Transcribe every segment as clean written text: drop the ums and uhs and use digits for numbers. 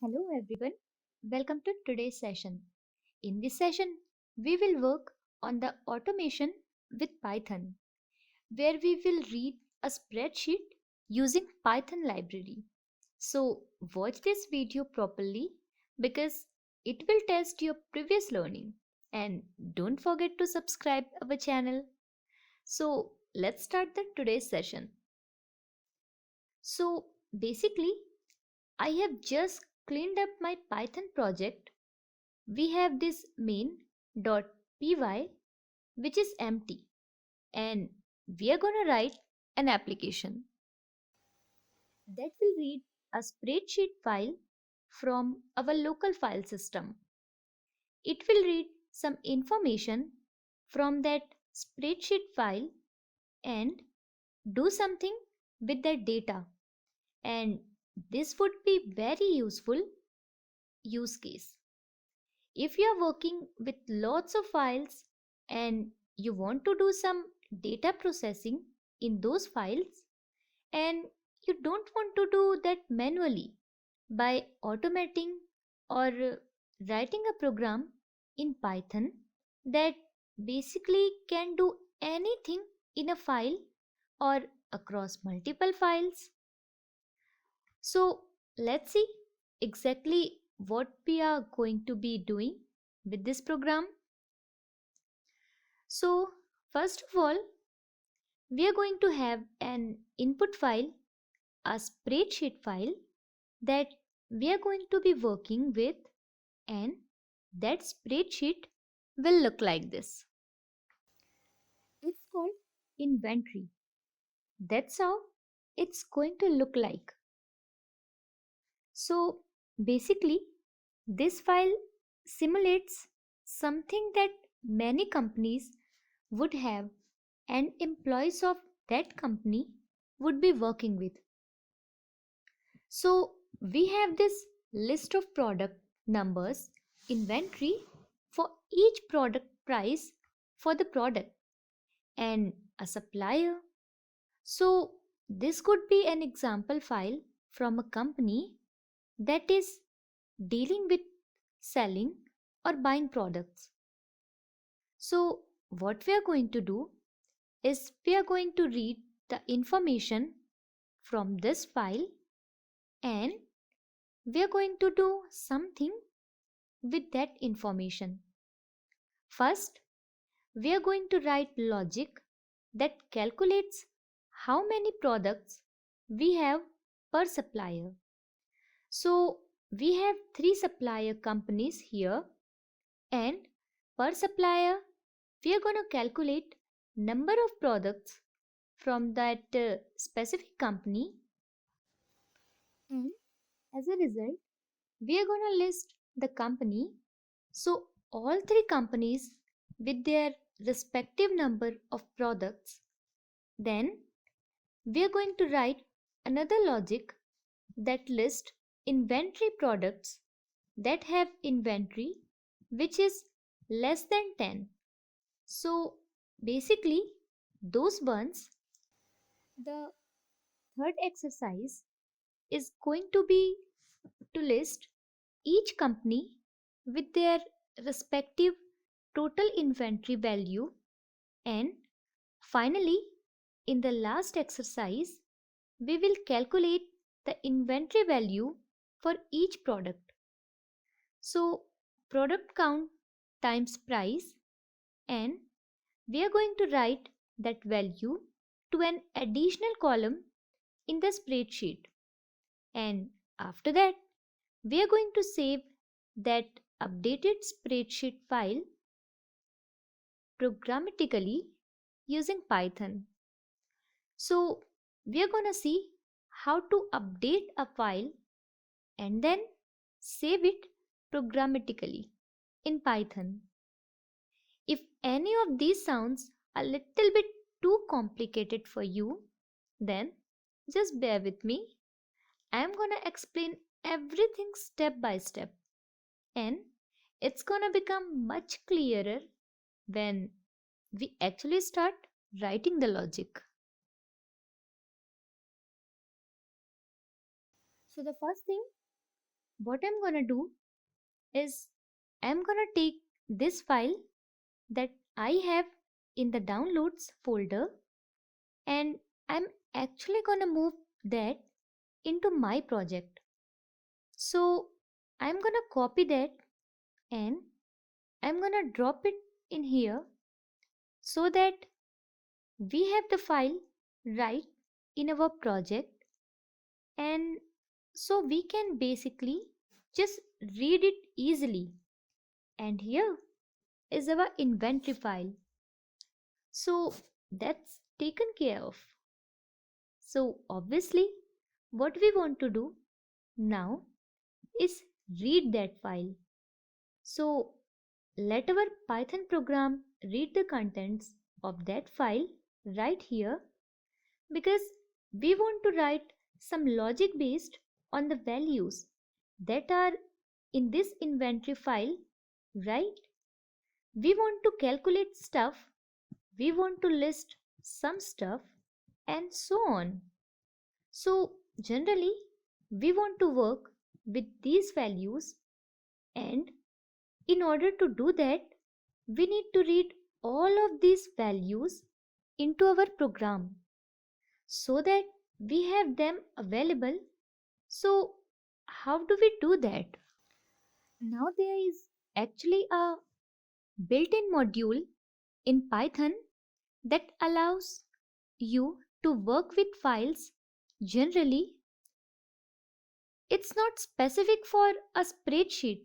Hello everyone, welcome to today's session. In this session, we will work on the automation with Python, where we will read a spreadsheet using Python library. So watch this video properly because it will test your previous learning. And don't forget to subscribe our channel. So let's start the today's session. So basically, I have just cleaned up my Python project. We have this main.py which is empty, and we are going to write an application that will read a spreadsheet file from our local file system. It will read some information from that spreadsheet file and do something with that data, and this would be very useful use case. If you are working with lots of files and you want to do some data processing in those files, and you don't want to do that manually by automating or writing a program in Python that basically can do anything in a file or across multiple files. So let's see exactly what we are going to be doing with this program. So first of all, we are going to have an input file, a spreadsheet file that we are going to be working with, and that spreadsheet will look like this. It's called inventory. That's how it's going to look like. So basically, this file simulates something that many companies would have and employees of that company would be working with. So we have this list of product numbers, inventory for each product price for the product, and a supplier. So this could be an example file from a company that is dealing with selling or buying products. So what we are going to do is we are going to read the information from this file, and we are going to do something with that information. First, we are going to write logic that calculates how many products we have per supplier. So we have three supplier companies here, and per supplier we are going to calculate number of products from that specific company, and as a result we are going to list the company. So all three companies with their respective number of products. Then we are going to write another logic that lists inventory products that have inventory which is less than 10. So basically those ones. The third exercise is going to be to list each company with their respective total inventory value, and finally in the last exercise we will calculate the inventory value for each product. So product count times price, and we are going to write that value to an additional column in the spreadsheet, and after that we are going to save that updated spreadsheet file programmatically using Python. So we are going to see how to update a file and then save it programmatically in Python. If any of these sounds a little bit too complicated for you, then just bear with me. I am going to explain everything step by step, and it's going to become much clearer when we actually start writing the logic. So the first thing what I'm gonna do is I'm gonna take this file that I have in the downloads folder, and I'm actually gonna move that into my project. So I'm gonna copy that and I'm gonna drop it in here so that we have the file right in our project, and so we can basically just read it easily. And here is our inventory file. So that's taken care of. So obviously what we want to do now is read that file. So let our Python program read the contents of that file right here, because we want to write some logic based on the values that are in this inventory file, right? We want to calculate stuff, we want to list some stuff, and so on. So generally we want to work with these values, and in order to do that we need to read all of these values into our program so that we have them available. So how do we do that? Now there is actually a built-in module in Python that allows you to work with files. Generally, it's not specific for a spreadsheet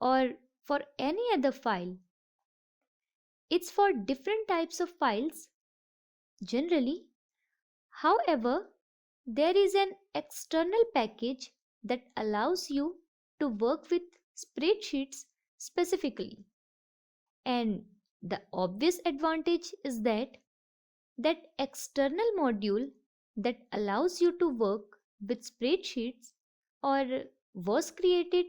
or for any other file. It's for different types of files generally. However, there is an external package that allows you to work with spreadsheets specifically. And the obvious advantage is that that external module that allows you to work with spreadsheets or was created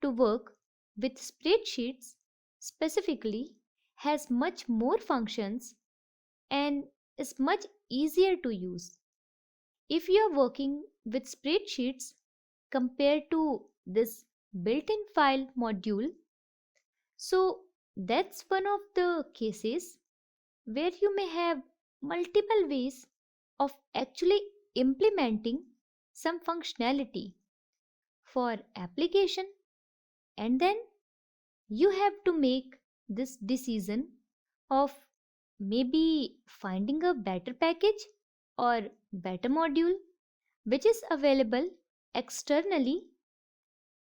to work with spreadsheets specifically has much more functions and is much easier to use. If you are working with spreadsheets compared to this built-in file module, so that's one of the cases where you may have multiple ways of actually implementing some functionality for application, and then you have to make this decision of maybe finding a better package or better module which is available externally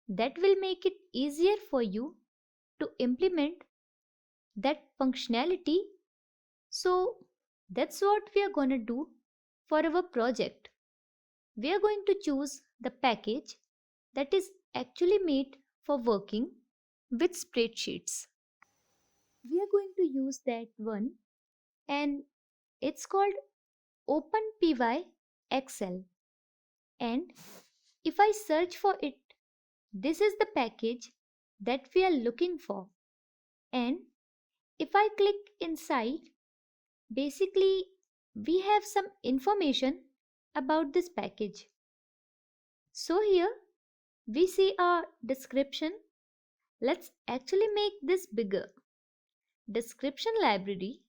that will make it easier for you to implement that functionality. So that's what we are going to do for our project. We are going to choose the package that is actually made for working with spreadsheets. We are going to use that one, and it's called openpyxl. And if I search for it, this is the package that we are looking for. And if I click inside, basically we have some information about this package. So here we see a description. Let's actually make this bigger. Description library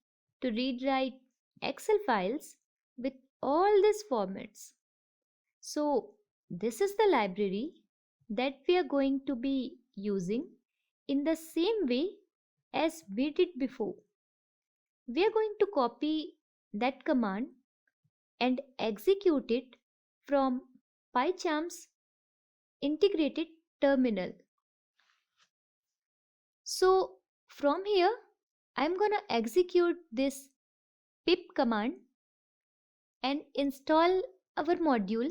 to read write Excel files with all these formats. So this is the library that we are going to be using in the same way as we did before. We are going to copy that command and execute it from PyCharm's integrated terminal. So from here I'm gonna execute this pip command and install our module,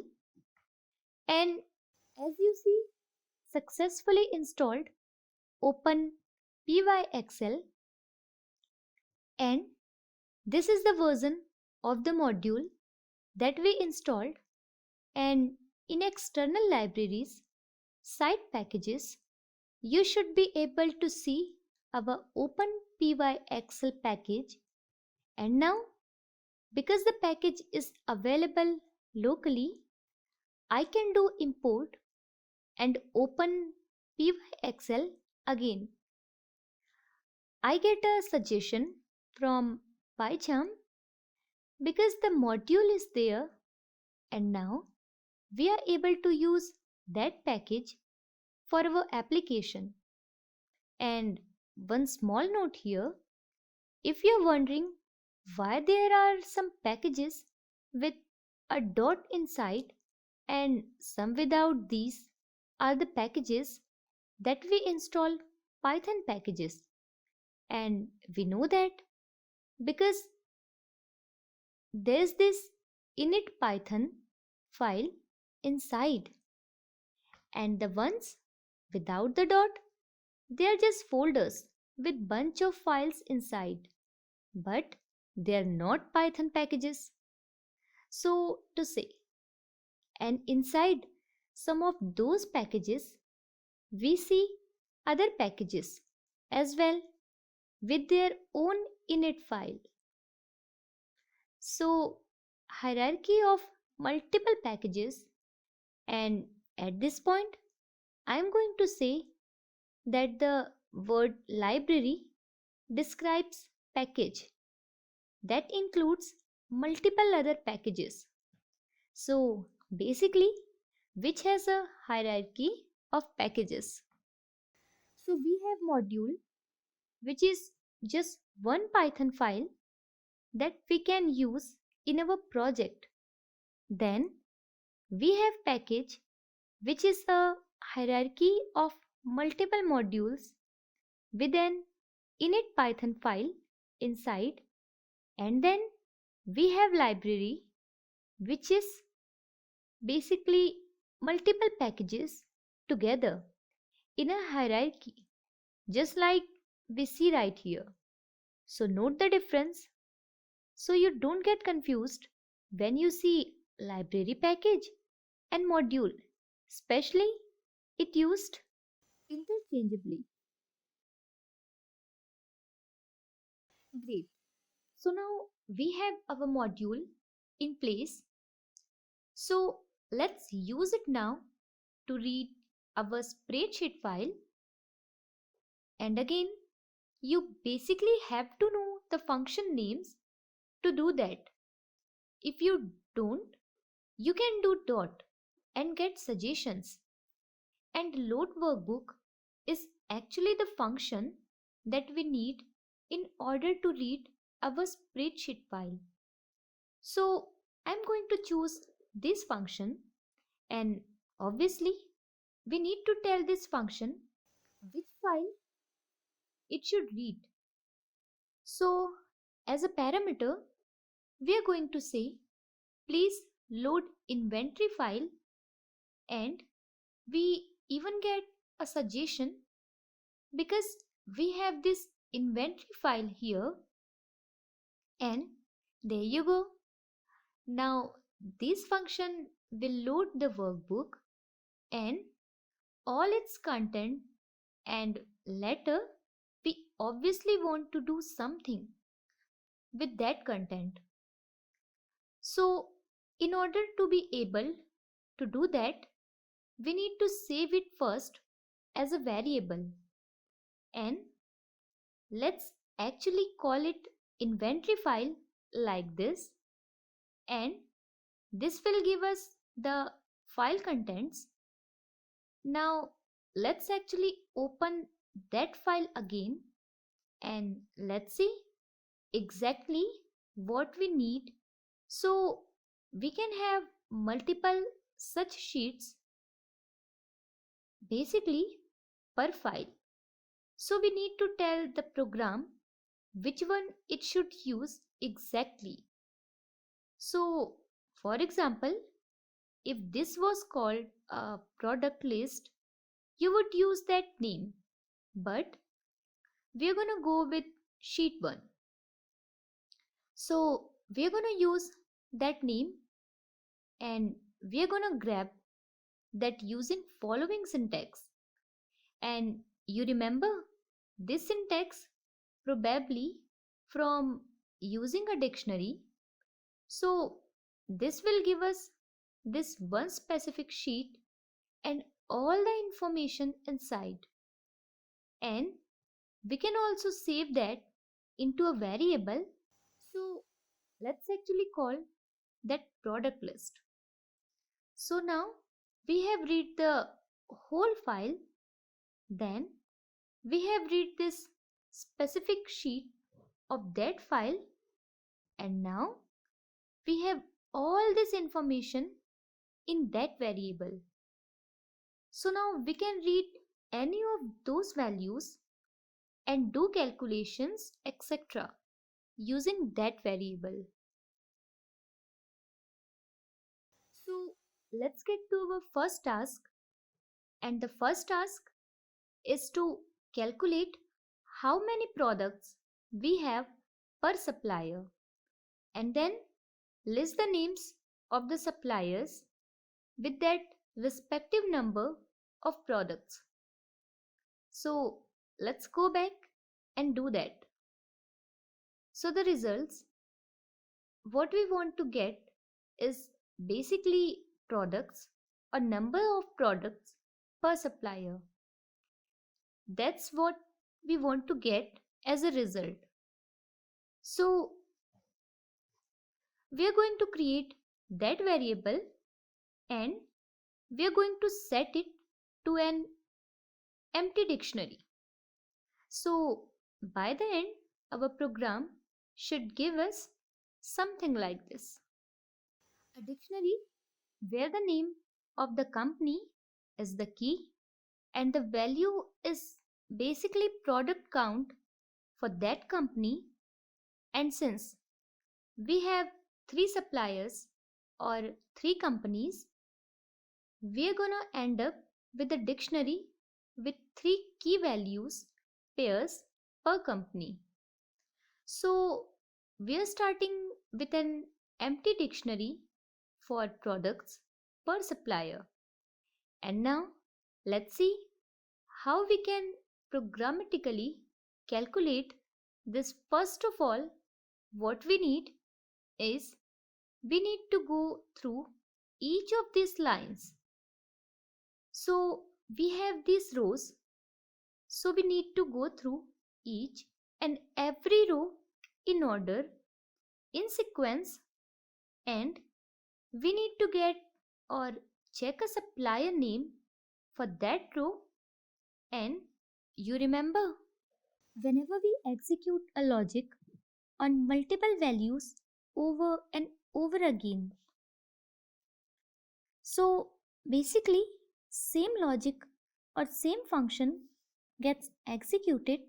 and as you see, successfully installed openpyxl, and this is the version of the module that we installed. And in external libraries side packages you should be able to see our openpyxl package. And now because the package is available locally, I can do import and open pyxl again. I get a suggestion from PyCharm because the module is there, and now we are able to use that package for our application. And one small note here, if you're wondering why there are some packages with a dot inside and some without, these are the packages that we install Python packages. And we know that because there's this init Python file inside, and the ones without the dot, they are just folders with bunch of files inside, but they are not Python packages. So to say, and inside some of those packages, we see other packages as well with their own init file. So hierarchy of multiple packages, and at this point I am going to say that the word library describes package that includes multiple other packages. So basically, which has a hierarchy of packages. So we have module, which is just one Python file that we can use in our project. Then we have package, which is a hierarchy of multiple modules with an init Python file inside. And then we have library, which is basically multiple packages together in a hierarchy, just like we see right here. So note the difference so you don't get confused when you see library package and module, especially it used interchangeably. Great. So now we have our module in place. So let's use it now to read our spreadsheet file. And again, you basically have to know the function names to do that. If you don't, you can do dot and get suggestions. And load workbook is actually the function that we need in order to read our spreadsheet file. So I'm going to choose this function, and obviously we need to tell this function which file it should read. So as a parameter, we are going to say please load inventory file, and we even get a suggestion because we have this inventory file here, and there you go. Now this function will load the workbook and all its content, and later we obviously want to do something with that content. So in order to be able to do that, we need to save it first as a variable, and let's actually call it inventory file like this, and this will give us the file contents. Now let's actually open that file again, and let's see exactly what we need so we can have multiple such sheets basically per file. So we need to tell the program which one it should use exactly. So for example, if this was called a product list, you would use that name, but we're going to go with sheet 1. So we're going to use that name, and we're going to grab that using following syntax. And you remember this syntax probably from using a dictionary. So this will give us this one specific sheet, and all the information inside, and we can also save that into a variable. So let's actually call that product list. So now we have read the whole file, then we have read this specific sheet of that file, and now we have all this information in that variable. So now we can read any of those values and do calculations, etc. using that variable. So let's get to our first task, and the first task is to calculate how many products we have per supplier, and then list the names of the suppliers with that respective number of products. So let's go back and do that. So the results, what we want to get is basically products, a number of products per supplier. That's what we want to get as a result. So we are going to create that variable, and we are going to set it to an empty dictionary. So by the end, our program should give us something like this: a dictionary where the name of the company is the key and the value is basically product count for that company. And since we have three suppliers or three companies, we are gonna end up with a dictionary with three key values pairs per company. So we are starting with an empty dictionary for products per supplier. And now let's see how we can programmatically calculate this. First of all, what we need is we need to go through each of these lines. So we have these rows, so we need to go through each and every row in order, in sequence, and we need to get or check a supplier name for that row. And you remember, whenever we execute a logic on multiple values over and over again, so basically same logic or same function gets executed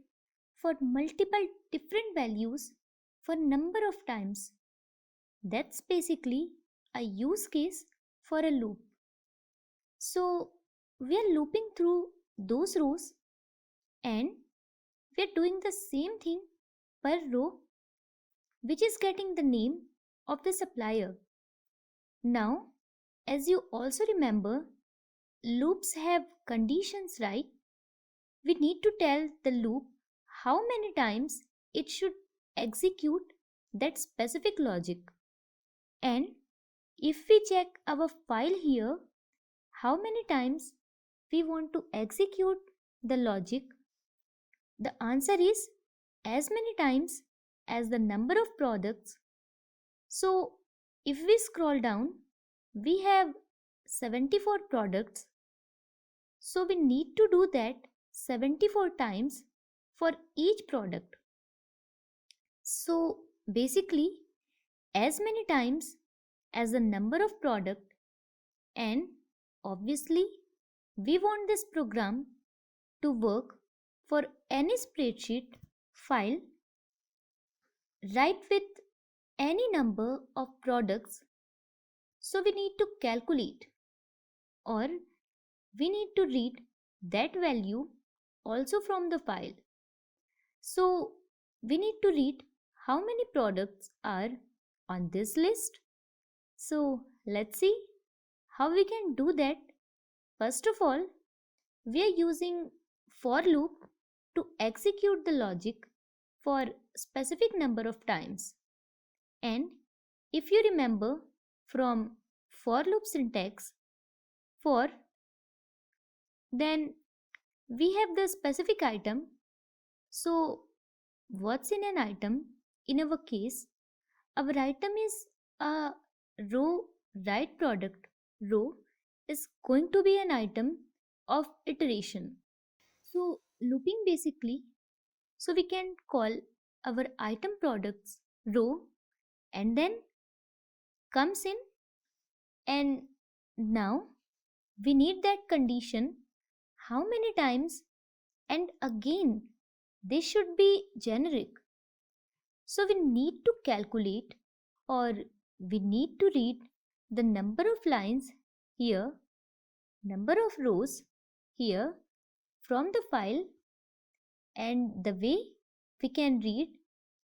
for multiple different values for number of times. That's basically a use case for a loop. So we are looping through those rows, and we are doing the same thing per row, which is getting the name of the supplier. Now, as you also remember, loops have conditions, right? We need to tell the loop how many times it should execute that specific logic. And if we check our file here, how many times we want to execute the logic, the answer is as many times as the number of products. So if we scroll down, we have 74 products. So we need to do that 74 times for each product. So basically as many times as the number of product, and obviously we want this program to work for any spreadsheet file, right, with any number of products. So we need to calculate, or we need to read that value also from the file. So we need to read how many products are on this list. So let's see how we can do that. First of all, we are using for loop to execute the logic for specific number of times. And if you remember from for loop syntax, for Then we have the specific item. So what's in an item? In our case, our item is a row. Right product row is going to be an item of iteration. So looping basically, so we can call our item products row and then comes in, and now we need that condition how many times, and again this should be generic. So we need to calculate, or we need to read the number of lines here, number of rows here from the file, and the way we can read,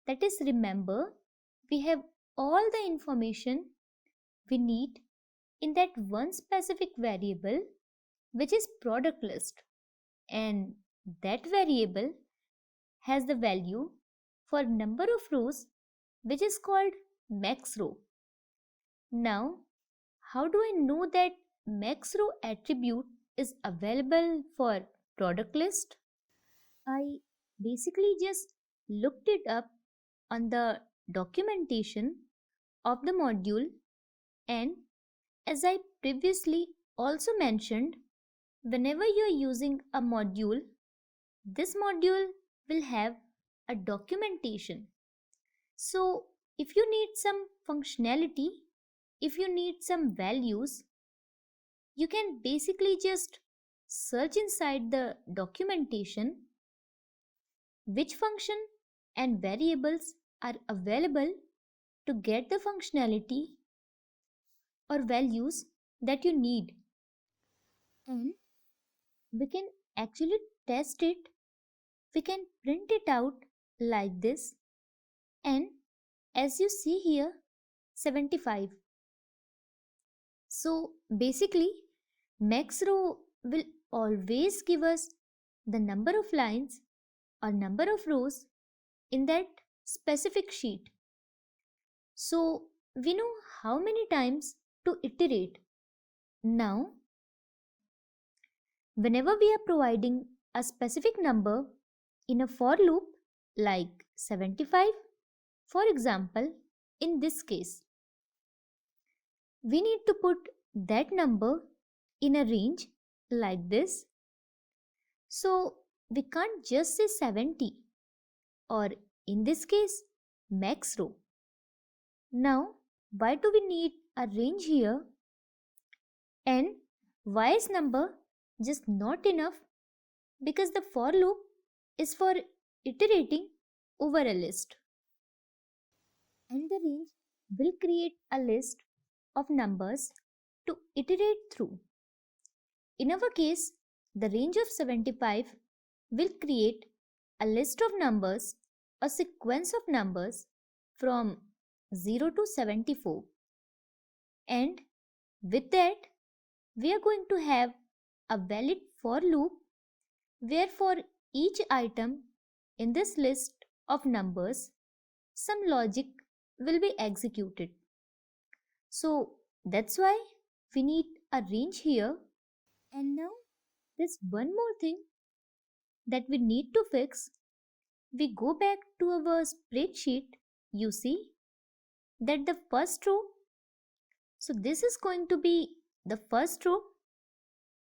that is, remember, we have all the information we need in that one specific variable, which is product list, and that variable has the value for number of rows, which is called max row. Now, how do I know that max row attribute is available for product list? I basically just looked it up on the documentation of the module, and as I previously also mentioned, whenever you are using a module, this module will have a documentation. So if you need some functionality, if you need some values, you can basically just search inside the documentation which function and variables are available to get the functionality or values that you need. And we can actually test it. We can print it out like this, and as you see here, 75. So basically, max row will always give us the number of lines or number of rows in that specific sheet. So we know how many times to iterate. Now, whenever we are providing a specific number in a for loop like 75, for example, in this case, we need to put that number in a range like this. So we can't just say 70, or in this case, max row. Now, why do we need a range here? And why is number just not enough? Because the for loop is for iterating over a list, and the range will create a list of numbers to iterate through. In our case, the range of 75 will create a list of numbers, a sequence of numbers from 0 to 74. And with that, we are going to have a valid for loop where for each item in this list of numbers, some logic will be executed. So that's why we need a range here. And now there's one more thing that we need to fix. We go back to our spreadsheet. You see that the first row, so this is going to be the first row,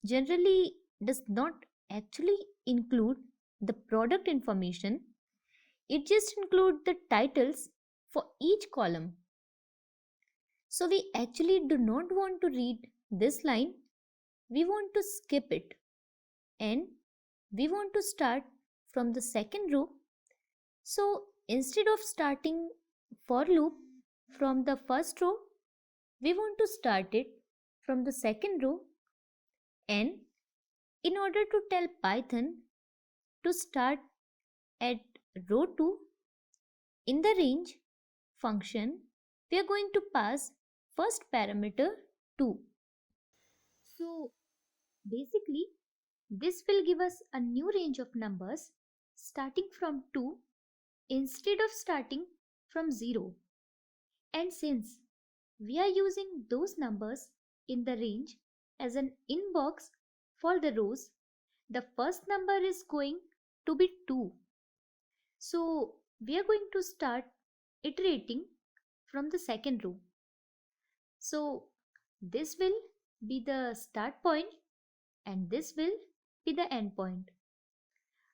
generally does not actually include the product information. It just includes the titles for each column. So we actually do not want to read this line. We want to skip it, and we want to start from the second row. So instead of starting for loop from the first row, we want to start it from the second row. And in order to tell Python to start at row 2 in the range function, we are going to pass first parameter 2. So basically, this will give us a new range of numbers starting from 2 instead of starting from 0. And since we are using those numbers in the range as an inbox for the rows, the first number is going to be 2. So we are going to start iterating from the second row. So this will be the start point and this will be the end point.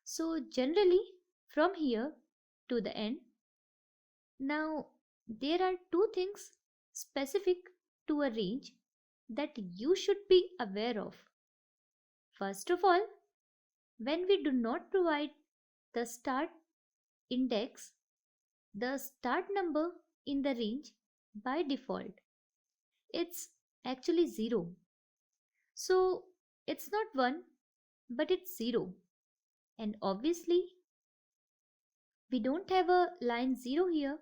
So generally from here to the end. Now there are two things specific to a range that you should be aware of. First of all, when we do not provide the start index, the start number in the range by default, it's actually 0. So it's not 1, but it's 0. And obviously, we don't have a line 0 here.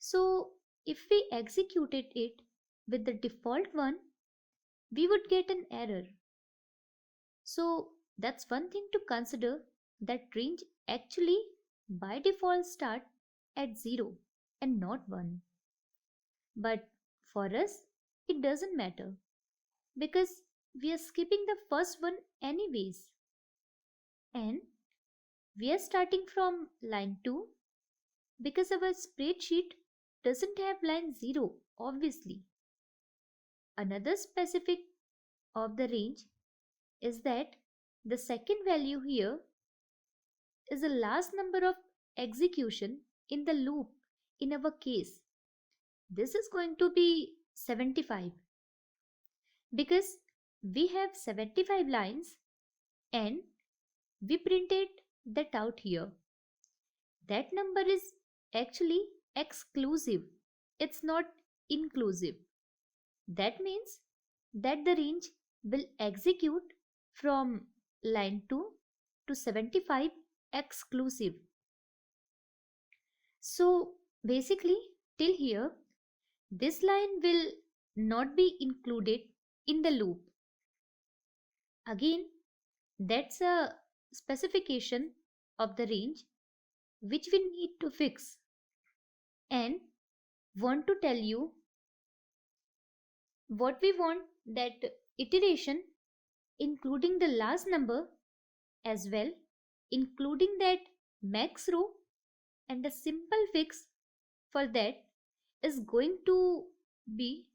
So if we executed it with the default one, we would get an error. So that's one thing to consider, that range actually by default start at 0 and not 1. But for us, it doesn't matter because we are skipping the first one anyways. And we are starting from line 2 because our spreadsheet doesn't have line 0 obviously. Another specific of the range is that the second value here is the last number of execution in the loop in our case. This is going to be 75 because we have 75 lines and we printed that out here. That number is actually exclusive. It's not inclusive. That means that the range will execute from line 2 to 75 exclusive. So basically till here, this line will not be included in the loop. Again, that's a specification of the range which we need to fix, and want to tell you what we want, that iteration including the last number as well, including that max row, and the simple fix for that is going to be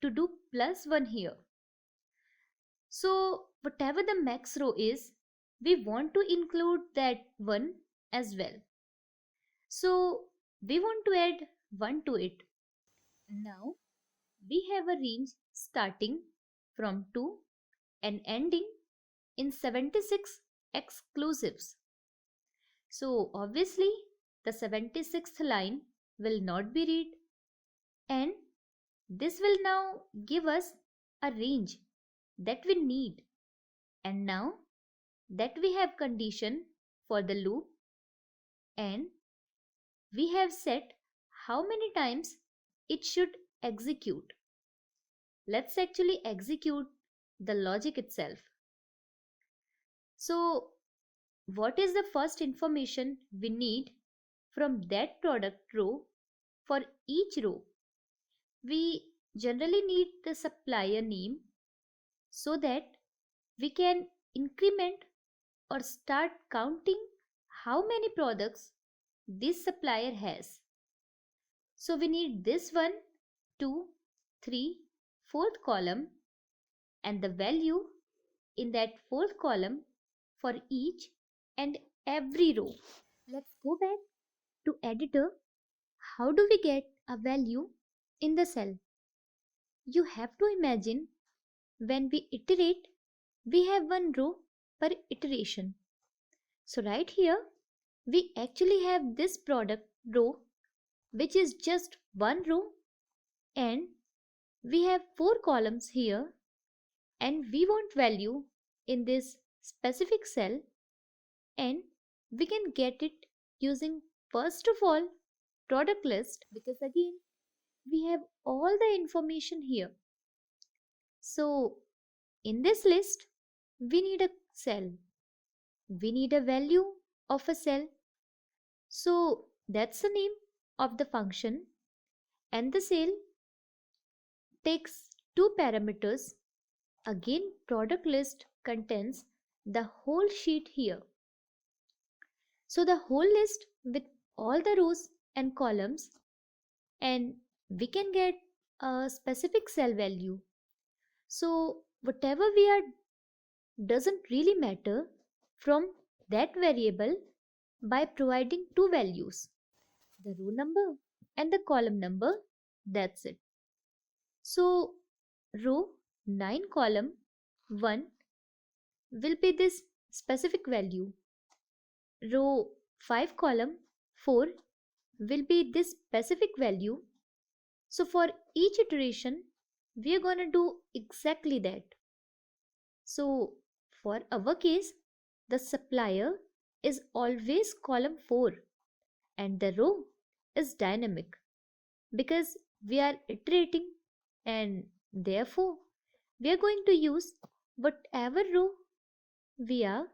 to do +1 here. So whatever the max row is, we want to include that 1 as well. So we want to add 1 to it. Now we have a range starting from 2 and ending in 76 exclusives. So obviously the 76th line will not be read, and this will now give us a range that we need. And now that we have condition for the loop and we have set how many times it should execute, let's actually execute the logic itself. So what is the first information we need from that product row? For each row, we generally need the supplier name so that we can increment or start counting how many products this supplier has. So we need this one, 2, 3, fourth column, and the value in that fourth column for each and every row. Let's go back to editor. How do we get a value in the cell? You have to imagine when we iterate, we have one row per iteration. So right here, we actually have this product row, which is just one row, and we have 4 columns here, and we want value in this specific cell, and we can get it using first of all product list, because again we have all the information here. So in this list, we need a cell, we need a value of a cell. So that's the name of the function, and the cell takes two parameters. Again, product list contains the whole sheet here. So the whole list with all the rows and columns, and we can get a specific cell value. So whatever we are doesn't really matter from that variable by providing two values, the row number and the column number. That's it. So row 9 column 1 will be this specific value. Row 5 column 4 will be this specific value. So for each iteration, we are going to do exactly that. So for our case, the supplier is always column 4 and the row is dynamic because we are iterating, and therefore we are going to use whatever row we are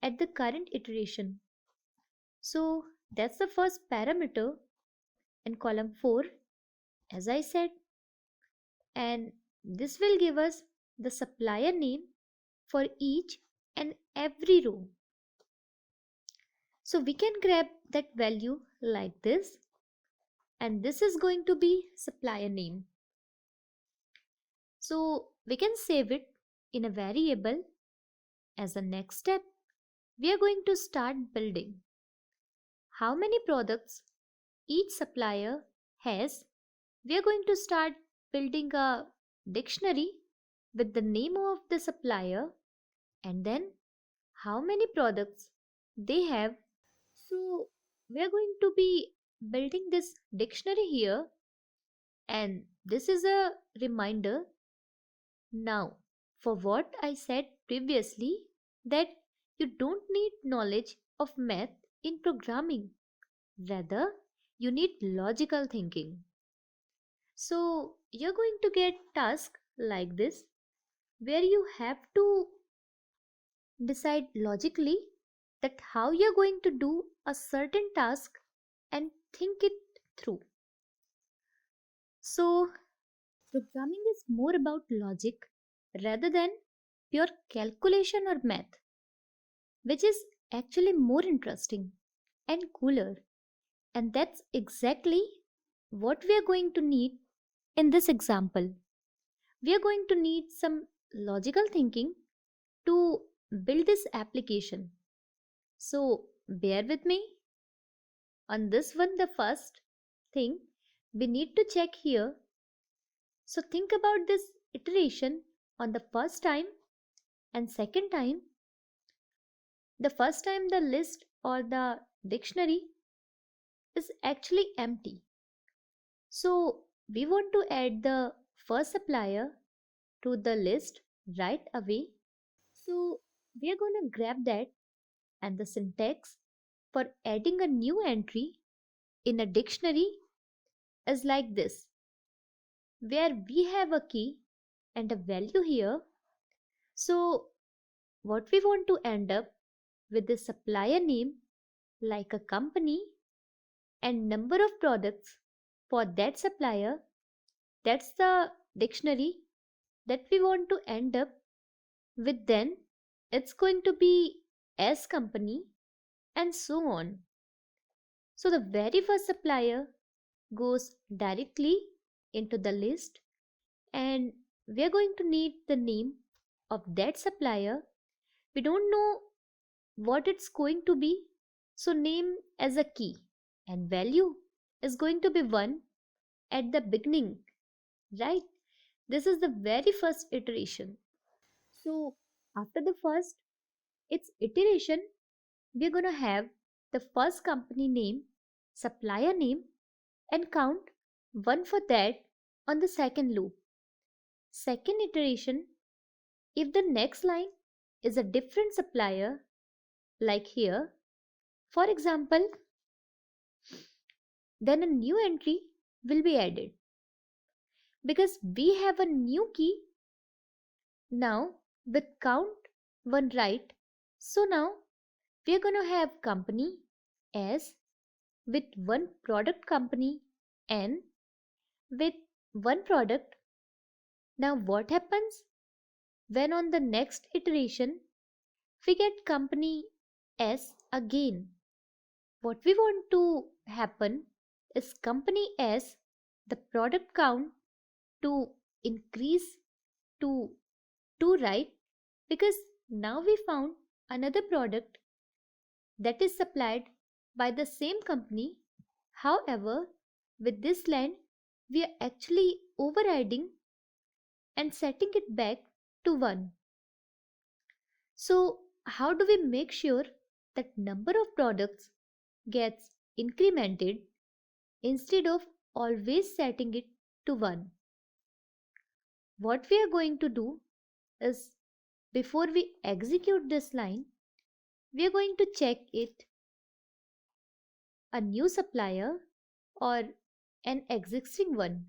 at the current iteration. So that's the first parameter in column 4, as I said, and this will give us the supplier name for each and every row. So we can grab that value like this, and this is going to be supplier name. So we can save it in a variable. As a next step, we are going to start building how many products each supplier has. We are going to start building a dictionary with the name of the supplier and then how many products they have. So we are going to be building this dictionary here, and this is a reminder now for what I said previously, that you don't need knowledge of math in programming. Rather, you need logical thinking. So you're going to get tasks like this where you have to decide logically that how you're going to do a certain task and think it through. So programming is more about logic rather than pure calculation or math, which is actually more interesting and cooler. And that's exactly what we are going to need in this example. We are going to need some logical thinking to build this application. So bear with me on this one. The first thing we need to check here. So think about this iteration on the first time and second time. The first time the list or the dictionary is actually empty. So we want to add the first supplier to the list right away. So we are going to grab that, and the syntax for adding a new entry in a dictionary is like this, where we have a key and a value here. So what we want to end up with the supplier name like a company and number of products for that supplier. That's the dictionary that we want to end up with. Then it's going to be as company and so on. So the very first supplier goes directly into the list, and we are going to need the name of that supplier. We don't know what it's going to be, so name as a key, and value is going to be 1 at the beginning, right? This is the very first iteration. So after the first its iteration, we're going to have the first company name, supplier name, and count 1 for that on the second loop. Second iteration, if the next line is a different supplier, like here, for example, then a new entry will be added because we have a new key now with count 1 right. So now we are going to have company as with one product company and with one product. Now what happens when on the next iteration we get company S again. What we want to happen is company S, the product count to increase to 2, right? Because now we found another product that is supplied by the same company. However, with this line, we are actually overriding and setting it back to 1. So, how do we make sure that number of products gets incremented instead of always setting it to 1? What we are going to do is, before we execute this line, we are going to check it a new supplier or an existing one,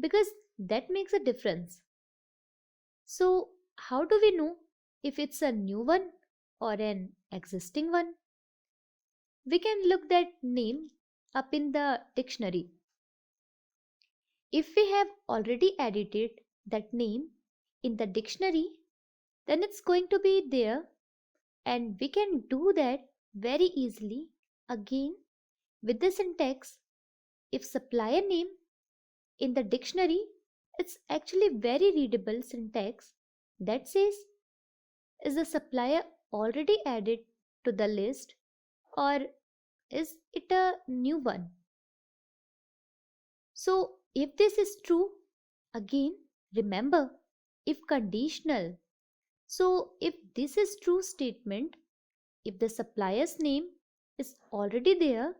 because that makes a difference. So, how do we know if it's a new one or an existing one? We can look that name up in the dictionary. If we have already edited that name in the dictionary, then it's going to be there, and we can do that very easily again with the syntax. If supplier name in the dictionary, it's actually very readable syntax that says, is the supplier already added to the list or is it a new one? So if this is true, again remember, if conditional. So if this is true statement, if the supplier's name is already there,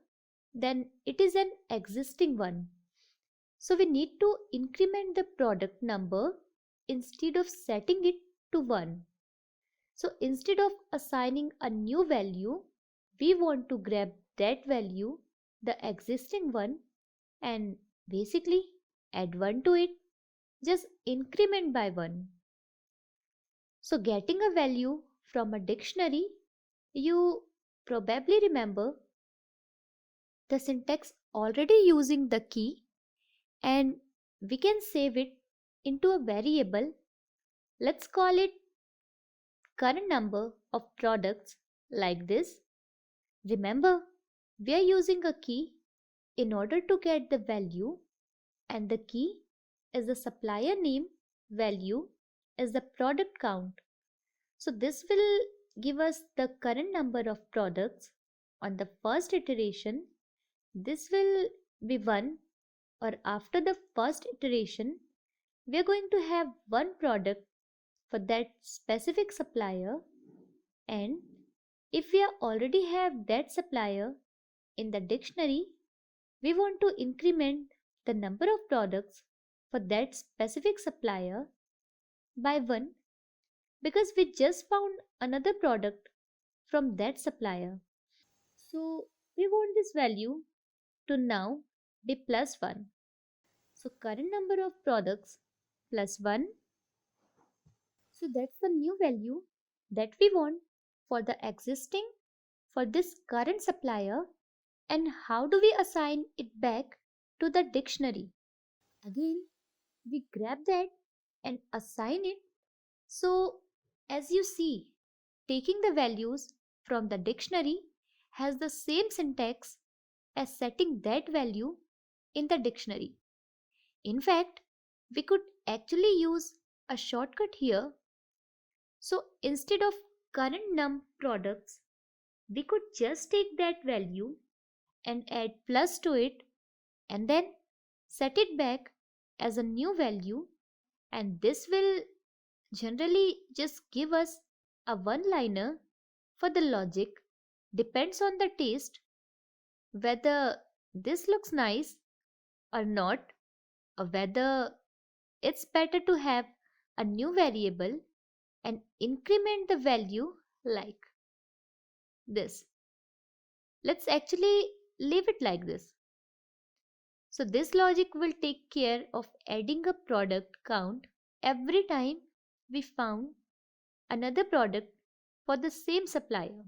then it is an existing one. So we need to increment the product number instead of setting it to 1. So instead of assigning a new value, we want to grab that value, the existing one, and basically add 1 to it, just increment by 1. So getting a value from a dictionary, you probably remember the syntax already using the key, and we can save it into a variable. Let's call it current number of products, like this. Remember, we are using a key in order to get the value, and the key is the supplier name, value is the product count. So this will give us the current number of products on the first iteration. This will be 1, or after the first iteration, we are going to have 1 product for that specific supplier, and if we already have that supplier in the dictionary, we want to increment the number of products for that specific supplier by 1, because we just found another product from that supplier. So we want this value to now be plus 1. So current number of products plus 1. So that's the new value that we want for the existing, for this current supplier. And how do we assign it back to the dictionary? Again, we grab that and assign it. So as you see, taking the values from the dictionary has the same syntax as setting that value in the dictionary. In fact, we could actually use a shortcut here. So instead of current num products, we could just take that value and add plus to it, and then set it back as a new value, and this will generally just give us a one liner. For the logic, depends on the taste whether this looks nice or not, or whether it's better to have a new variable and increment the value like this. Let's actually leave it like this. So this logic will take care of adding a product count every time we found another product for the same supplier.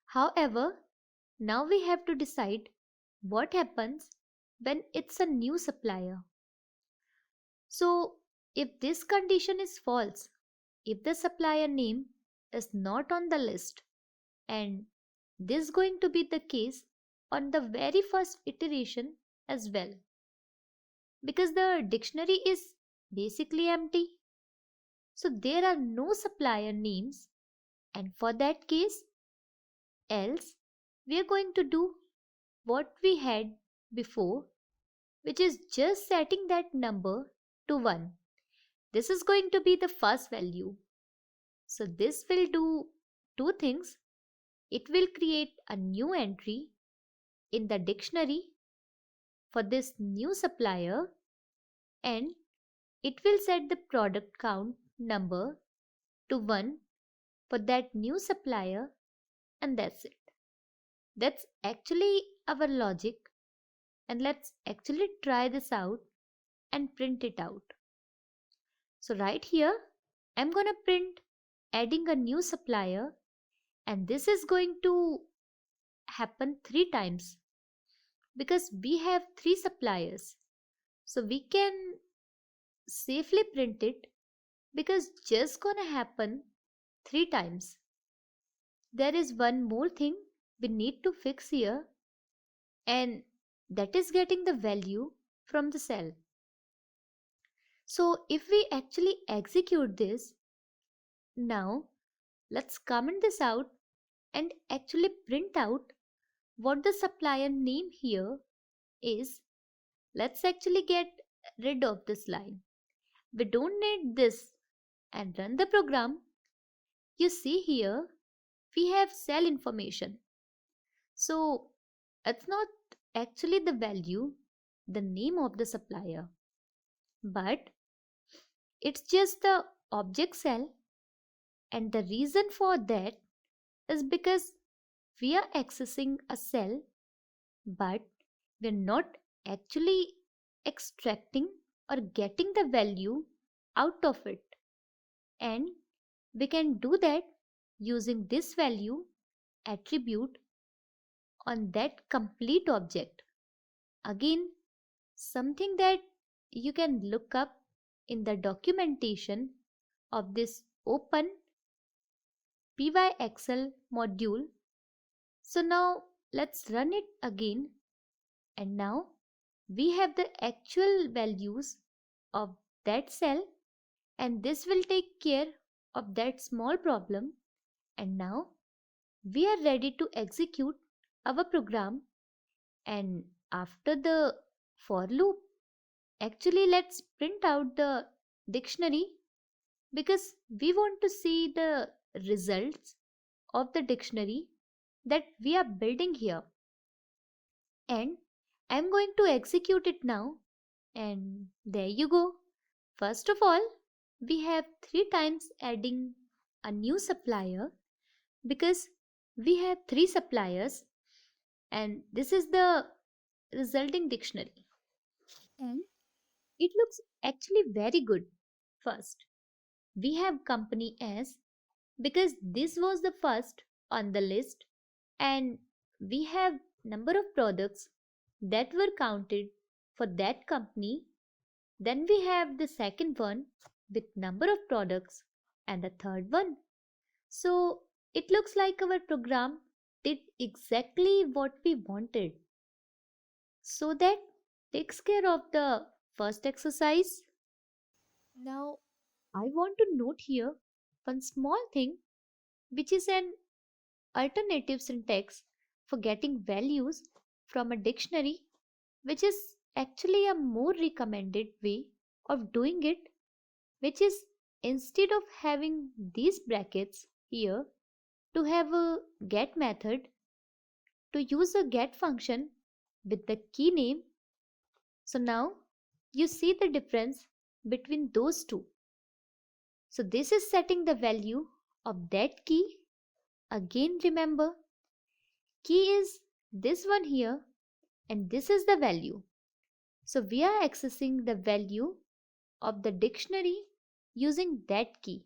However, now we have to decide what happens when it's a new supplier. So if this condition is false, if the supplier name is not on the list, and this is going to be the case on the very first iteration as well, because the dictionary is basically empty. So there are no supplier names, and for that case, else we are going to do what we had before, which is just setting that number to 1. This is going to be the first value. So this will do two things. It will create a new entry in the dictionary for this new supplier, and it will set the product count number to 1 for that new supplier, and that's it. That's actually our logic, and let's actually try this out and print it out. So right here, I'm gonna print adding a new supplier, and this is going to happen 3 times because we have 3 suppliers. So we can safely print it because just gonna happen 3 times. There is one more thing we need to fix here, and that is getting the value from the cell. So if we actually execute this, now let's comment this out and actually print out what the supplier name here is. Let's actually get rid of this line. We don't need this, and run the program. You see here we have cell information. So it's not actually the value, the name of the supplier, but it's just the object cell, and the reason for that is because we are accessing a cell, but we're not actually extracting or getting the value out of it. And we can do that using this value attribute on that complete object. Again, something that you can look up in the documentation of this open pyxl module. So now let's run it again, and now we have the actual values of that cell, and this will take care of that small problem. And now we are ready to execute our program. And after the for loop, actually let's print out the dictionary because we want to see the results of the dictionary that we are building here. And I'm going to execute it now, and there you go. First of all, we have 3 times adding a new supplier because we have 3 suppliers, and this is the resulting dictionary, and it looks actually very good. First, we have company S because this was the first on the list, and we have number of products that were counted for that company. Then we have the second one with number of products, and the third one. So it looks like our program did exactly what we wanted. So that takes care of the first exercise. Now I want to note here one small thing, which is an alternative syntax for getting values from a dictionary, which is actually a more recommended way of doing it, which is instead of having these brackets here, to have a get method, to use a get function with the key name. So now you see the difference between those two. So this is setting the value of that key. Again, remember, key is this one here, and this is the value. So we are accessing the value of the dictionary using that key.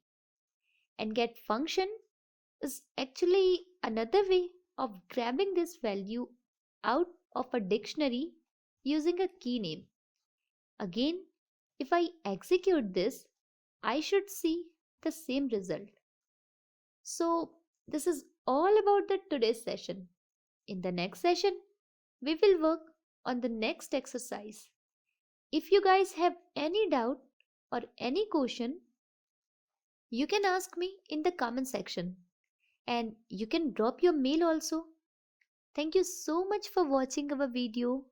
And get function is actually another way of grabbing this value out of a dictionary using a key name. Again, if I execute this, I should see the same result. So, this is all about the today's session. In the next session, we will work on the next exercise. If you guys have any doubt or any question, you can ask me in the comment section and you can drop your mail also. Thank you so much for watching our video.